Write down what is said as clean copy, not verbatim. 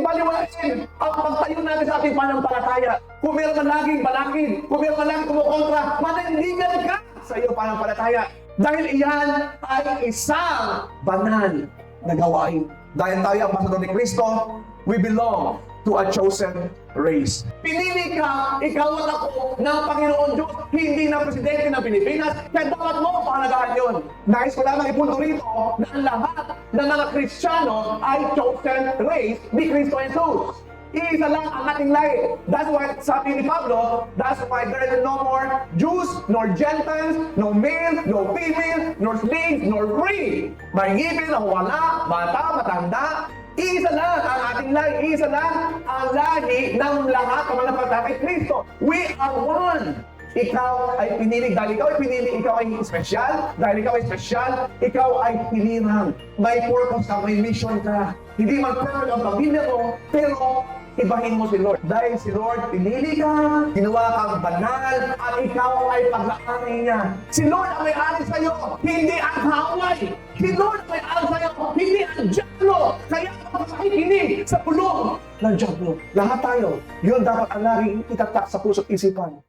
nating baliwalain ang pagtayo natin sa ating panampalataya. Kung meron man laging balakid, kung meron man laging kumukontra, manindigan ka sa iyong panampalataya. Dahil iyan ay isang banal na gawain. Dahil tayo ang pasador ni Kristo, we belong to a chosen race. Pinili ka, ikaw at ako, ng Panginoon Diyos, hindi na presidente ng Pilipinas, kaya dapat mo pangalagaan yun. Nais ko lamang ipunto rito na ang lahat ng mga Kristiyano ay chosen race ni Kristo Jesus. Iisa lang ang ating lahi. That's why, sabi ni Pablo, that's why there is no more Jews, nor Gentiles, no male, no female, nor slaves, nor free. Mahingipin o wala, bata, matanda, isa lang ang ating lahi. Isa lang ang lahi ng lahat ng mga napatay kay Kristo. We are one. Ikaw ay pinili. Dahil ikaw ay pinili, ikaw ay espesyal. Dahil ikaw ay espesyal, ikaw ay pinirang. May purpose ka, may mission ka. Hindi man perfect ang pamilya mo, pero ibahin mo si Lord. Dahil si Lord pinili ka, ginawa kang banal, at ikaw ay pag-aari niya. Si Lord ang may-ari sa'yo, hindi ang kaaway. Si Lord ang may-ari sa'yo, hindi ang dyablo. Kaya kapag makikinig sa pulong ng dyablo, lahat tayo, yun dapat ang laging itatak sa puso't isipan.